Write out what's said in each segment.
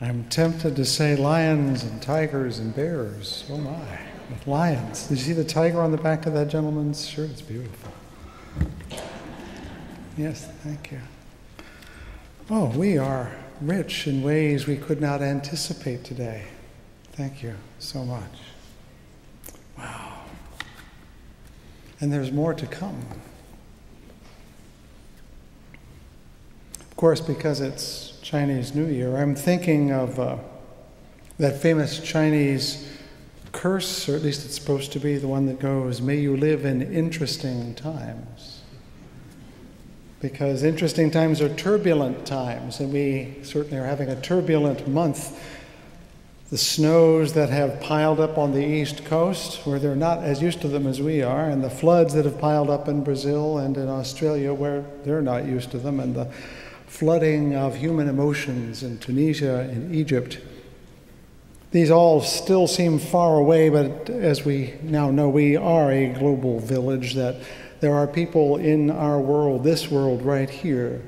I'm tempted to say lions and tigers and bears. Oh my, with lions. Did you see the tiger on the back of that gentleman's shirt? It's beautiful. Yes, thank you. Oh, we are rich in ways we could not anticipate today. Thank you so much. Wow. And there's more to come. Of course, because it's Chinese New Year, I'm thinking of that famous Chinese curse, or at least it's supposed to be the one that goes, "May you live in interesting times." Because interesting times are turbulent times, and we certainly are having a turbulent month. The snows that have piled up on the East Coast, where they're not as used to them as we are, and the floods that have piled up in Brazil and in Australia, where they're not used to them, and the flooding of human emotions in Tunisia and Egypt. These all still seem far away, but as we now know, we are a global village, that there are people in our world, this world right here,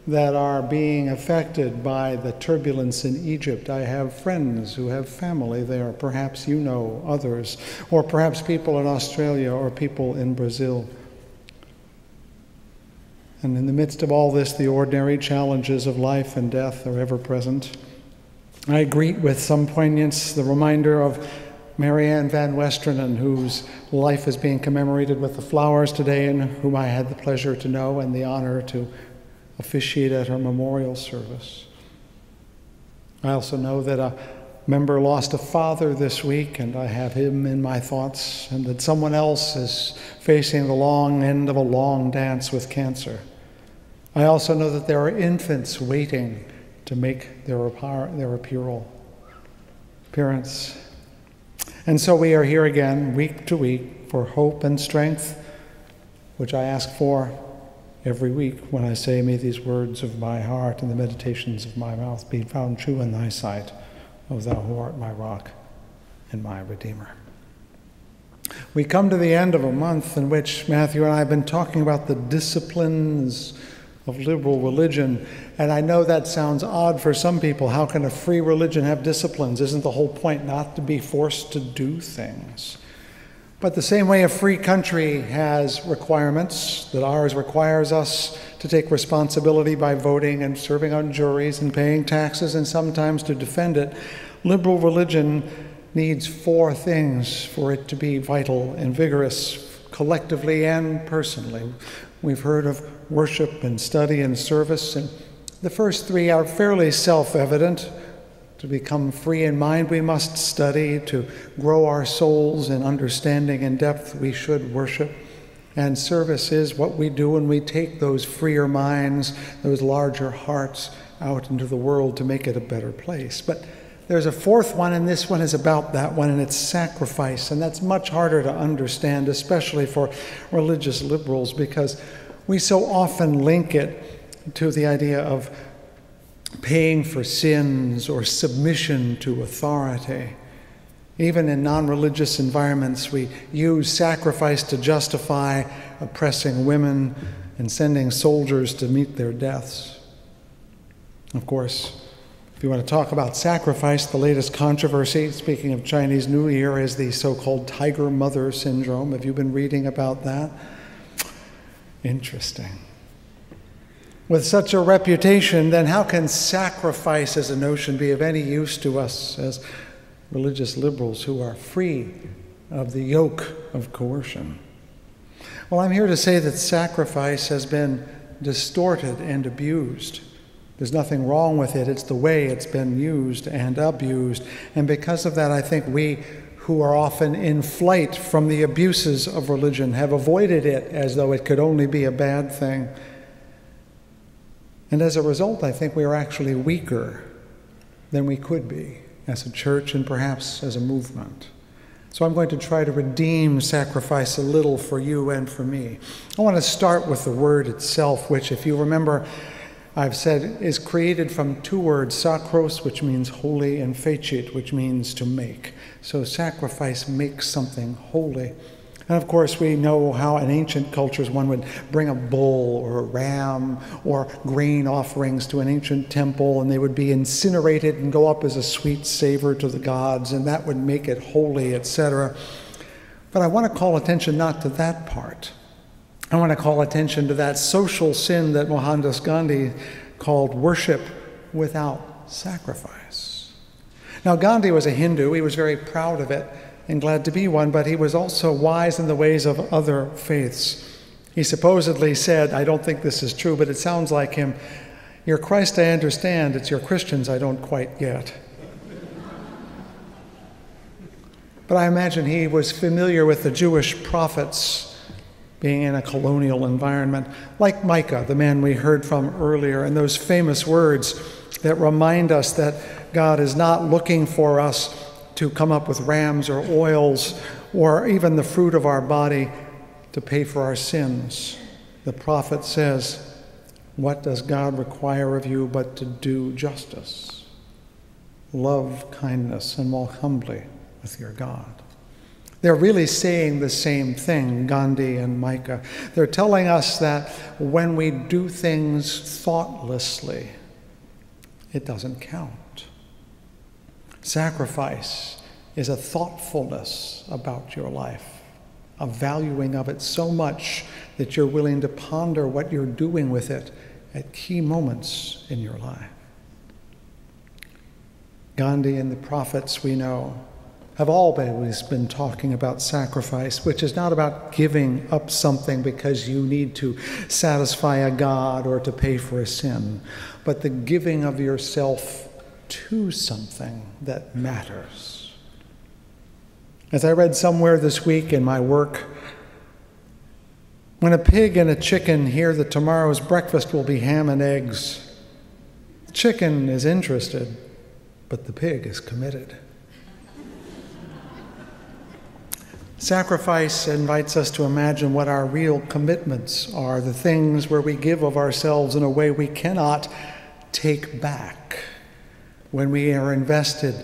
that are being affected by the turbulence in Egypt. I have friends who have family there. Perhaps you know others, or perhaps people in Australia or people in Brazil. And in the midst of all this, the ordinary challenges of life and death are ever present. I greet with some poignance the reminder of Marianne Van Westernen, whose life is being commemorated with the flowers today, and whom I had the pleasure to know and the honor to officiate at her memorial service. I also know that a member lost a father this week, and I have him in my thoughts, and that someone else is facing the long end of a long dance with cancer. I also know that there are infants waiting to make their appearance. And so we are here again, week to week, for hope and strength, which I ask for every week when I say, "May these words of my heart and the meditations of my mouth be found true in thy sight, O thou who art my rock and my Redeemer." We come to the end of a month in which Matthew and I have been talking about the disciplines of liberal religion, and I know that sounds odd for some people. How can a free religion have disciplines? Isn't the whole point not to be forced to do things? But the same way a free country has requirements, that ours requires us to take responsibility by voting and serving on juries and paying taxes and sometimes to defend it, liberal religion needs 4 things for it to be vital and vigorous, collectively and personally. We've heard of worship and study and service, and the first 3 are fairly self-evident. To become free in mind, we must study. To grow our souls in understanding and depth, we should worship. And service is what we do when we take those freer minds, those larger hearts, out into the world to make it a better place. But there's a 4th one, and this one is about that one, and it's sacrifice. And that's much harder to understand, especially for religious liberals, because we so often link it to the idea of paying for sins or submission to authority. Even in non-religious environments, we use sacrifice to justify oppressing women and sending soldiers to meet their deaths. Of course, if you want to talk about sacrifice, the latest controversy, speaking of Chinese New Year, is the so-called tiger mother syndrome. Have you been reading about that? Interesting. With such a reputation, then how can sacrifice as a notion be of any use to us as religious liberals who are free of the yoke of coercion? Well, I'm here to say that sacrifice has been distorted and abused. There's nothing wrong with it. It's the way it's been used and abused. And because of that, I think we who are often in flight from the abuses of religion have avoided it as though it could only be a bad thing. And as a result, I think we are actually weaker than we could be as a church and perhaps as a movement. So I'm going to try to redeem sacrifice a little for you and for me. I want to start with the word itself, which, if you remember, I've said is created from 2 words, sakros, which means holy, and fecit, which means to make. So sacrifice makes something holy. And of course, we know how in ancient cultures one would bring a bull or a ram or grain offerings to an ancient temple, and they would be incinerated and go up as a sweet savor to the gods, and that would make it holy, etc. But I want to call attention not to that part. I want to call attention to that social sin that Mohandas Gandhi called worship without sacrifice. Now, Gandhi was a Hindu. He was very proud of it and glad to be one, but he was also wise in the ways of other faiths. He supposedly said, I don't think this is true, but it sounds like him, your Christ I understand, it's your Christians I don't quite get. But I imagine he was familiar with the Jewish prophets being in a colonial environment, like Micah, the man we heard from earlier, and those famous words that remind us that God is not looking for us to come up with rams or oils or even the fruit of our body to pay for our sins. The prophet says, what does God require of you but to do justice, love kindness, and walk humbly with your God? They're really saying the same thing, Gandhi and Micah. They're telling us that when we do things thoughtlessly, it doesn't count. Sacrifice is a thoughtfulness about your life, a valuing of it so much that you're willing to ponder what you're doing with it at key moments in your life. Gandhi and the prophets we know have always been talking about sacrifice, which is not about giving up something because you need to satisfy a god or to pay for a sin, but the giving of yourself to something that matters. As I read somewhere this week in my work, when a pig and a chicken hear that tomorrow's breakfast will be ham and eggs, the chicken is interested, but the pig is committed. Sacrifice invites us to imagine what our real commitments are, the things where we give of ourselves in a way we cannot take back when we are invested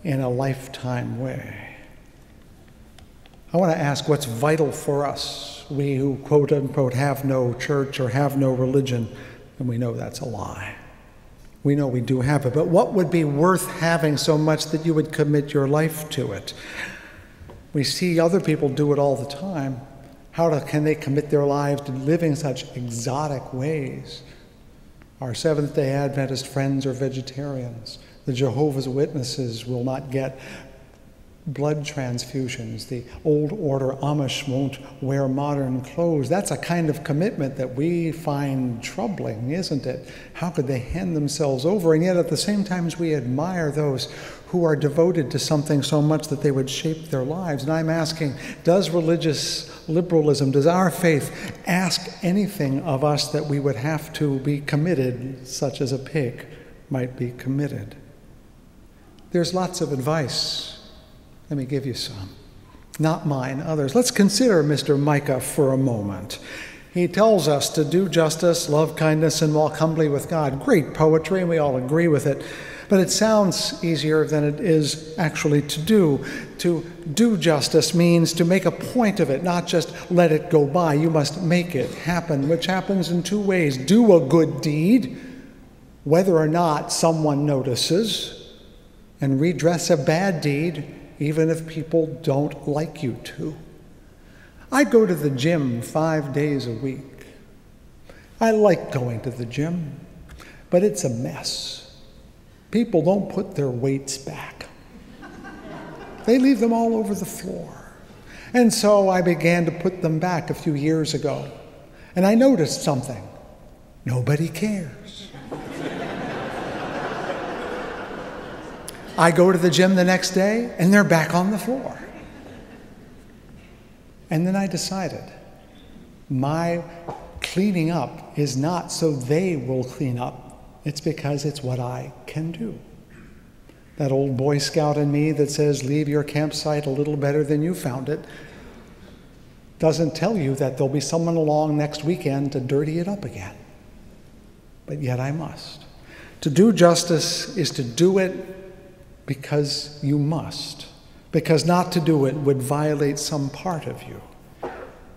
in a lifetime way. I want to ask what's vital for us, we who quote unquote have no church or have no religion, and we know that's a lie. We know we do have it, but what would be worth having so much that you would commit your life to it? We see other people do it all the time. Can they commit their lives to living such exotic ways? Our Seventh-day Adventist friends are vegetarians. The Jehovah's Witnesses will not get blood transfusions. The old order Amish won't wear modern clothes. That's a kind of commitment that we find troubling, isn't it? How could they hand themselves over? And yet at the same time, we admire those who are devoted to something so much that they would shape their lives. And I'm asking, does religious liberalism, does our faith ask anything of us that we would have to be committed, such as a pig might be committed? There's lots of advice. Let me give you some. Not mine, others. Let's consider Mr. Micah for a moment. He tells us to do justice, love kindness, and walk humbly with God. Great poetry, and we all agree with it. But it sounds easier than it is actually to do. To do justice means to make a point of it, not just let it go by. You must make it happen, which happens in two ways. Do a good deed, whether or not someone notices, and redress a bad deed, even if people don't like you to. I go to the gym 5 days a week. I like going to the gym, but it's a mess. People don't put their weights back. They leave them all over the floor. And so I began to put them back a few years ago. And I noticed something. Nobody cares. I go to the gym the next day, and they're back on the floor. And then I decided, my cleaning up is not so they will clean up. It's because it's what I can do. That old Boy Scout in me that says, leave your campsite a little better than you found it, doesn't tell you that there'll be someone along next weekend to dirty it up again. But yet I must. To do justice is to do it because you must. Because not to do it would violate some part of you.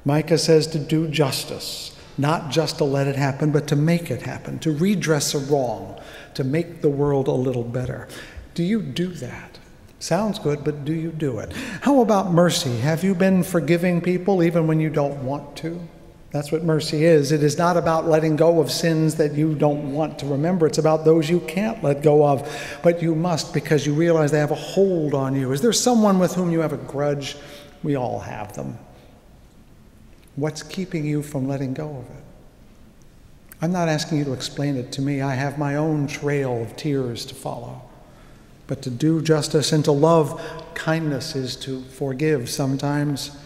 Micah says to do justice, not just to let it happen, but to make it happen, to redress a wrong, to make the world a little better. Do you do that? Sounds good, but do you do it? How about mercy? Have you been forgiving people even when you don't want to? That's what mercy is. It is not about letting go of sins that you don't want to remember. It's about those you can't let go of, but you must because you realize they have a hold on you. Is there someone with whom you have a grudge? We all have them. What's keeping you from letting go of it? I'm not asking you to explain it to me. I have my own trail of tears to follow. But to do justice and to love kindness is to forgive sometimes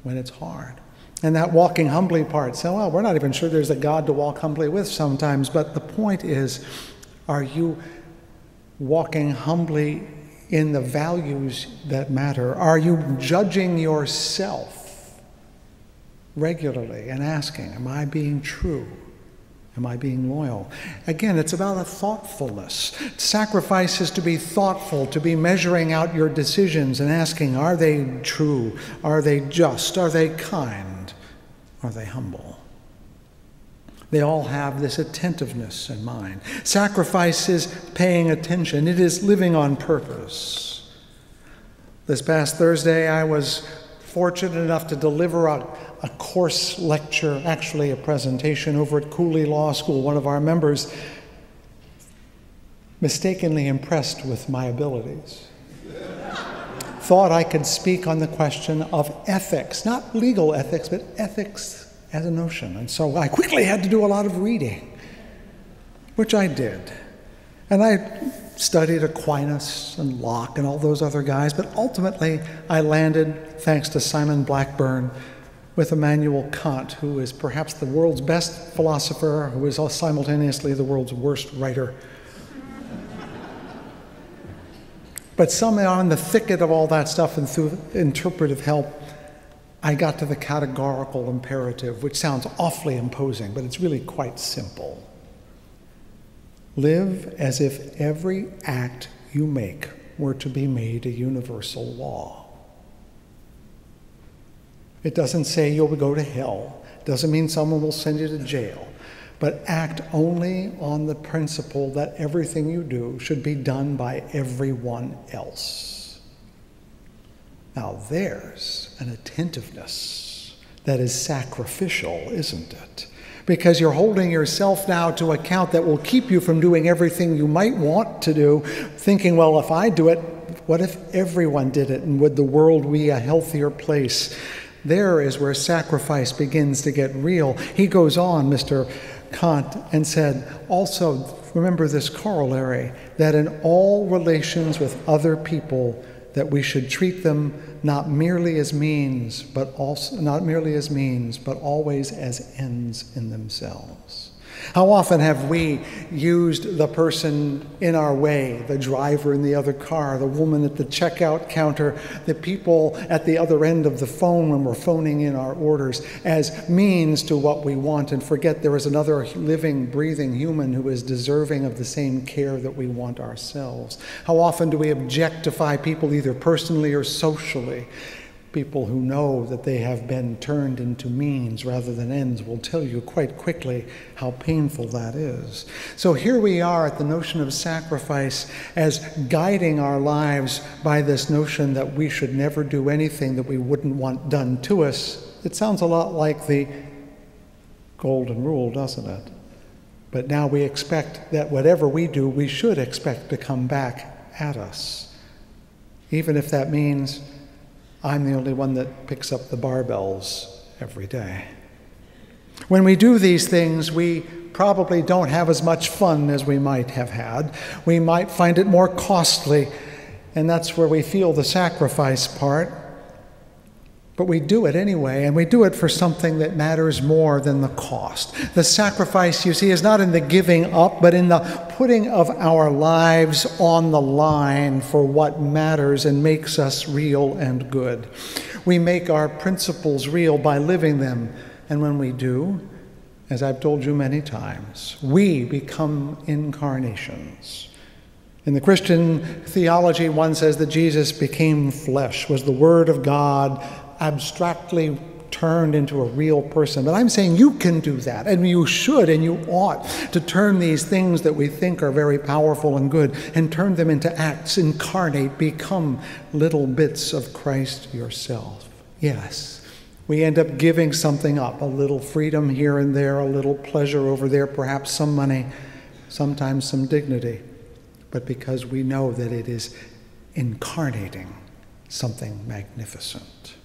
when it's hard. And that walking humbly part, so, well, we're not even sure there's a God to walk humbly with sometimes, but the point is, are you walking humbly in the values that matter? Are you judging yourself regularly and asking, am I being true? Am I being loyal? Again, it's about a thoughtfulness. Sacrifice is to be thoughtful, to be measuring out your decisions and asking, are they true? Are they just? Are they kind? Are they humble? They all have this attentiveness in mind. Sacrifice is paying attention. It is living on purpose. This past Thursday, I was fortunate enough to deliver a course lecture, actually a presentation over at Cooley Law School. One of our members mistakenly impressed with my abilities. Thought I could speak on the question of ethics, not legal ethics, but ethics as a notion. And so I quickly had to do a lot of reading, which I did. And I studied Aquinas and Locke and all those other guys, but ultimately I landed, thanks to Simon Blackburn, with Immanuel Kant, who is perhaps the world's best philosopher, who is simultaneously the world's worst writer. But somehow in the thicket of all that stuff and through interpretive help, I got to the categorical imperative, which sounds awfully imposing, but it's really quite simple. Live as if every act you make were to be made a universal law. It doesn't say you'll go to hell. It doesn't mean someone will send you to jail. But act only on the principle that everything you do should be done by everyone else. Now there's an attentiveness that is sacrificial, isn't it? Because you're holding yourself now to account that will keep you from doing everything you might want to do, thinking, well, if I do it, what if everyone did it? And would the world be a healthier place? There is where sacrifice begins to get real. He goes on, Mr. Kant, and said, also, remember this corollary, that in all relations with other people, that we should treat them not merely as means, but always as ends in themselves. How often have we used the person in our way, the driver in the other car, the woman at the checkout counter, the people at the other end of the phone when we're phoning in our orders, as means to what we want and forget there is another living, breathing human who is deserving of the same care that we want ourselves? How often do we objectify people either personally or socially? People who know that they have been turned into means rather than ends will tell you quite quickly how painful that is. So here we are at the notion of sacrifice as guiding our lives by this notion that we should never do anything that we wouldn't want done to us. It sounds a lot like the golden rule, doesn't it? But now we expect that whatever we do, we should expect to come back at us, even if that means I'm the only one that picks up the barbells every day. When we do these things, we probably don't have as much fun as we might have had. We might find it more costly, and that's where we feel the sacrifice part. But we do it anyway, and we do it for something that matters more than the cost. The sacrifice, you see, is not in the giving up, but in the putting of our lives on the line for what matters and makes us real and good. We make our principles real by living them, and when we do, as I've told you many times, we become incarnations. In the Christian theology, one says that Jesus became flesh, was the Word of God, abstractly turned into a real person. But I'm saying you can do that, and you should and you ought to turn these things that we think are very powerful and good and turn them into acts, incarnate, become little bits of Christ yourself. Yes, we end up giving something up, a little freedom here and there, a little pleasure over there, perhaps some money, sometimes some dignity, but because we know that it is incarnating something magnificent.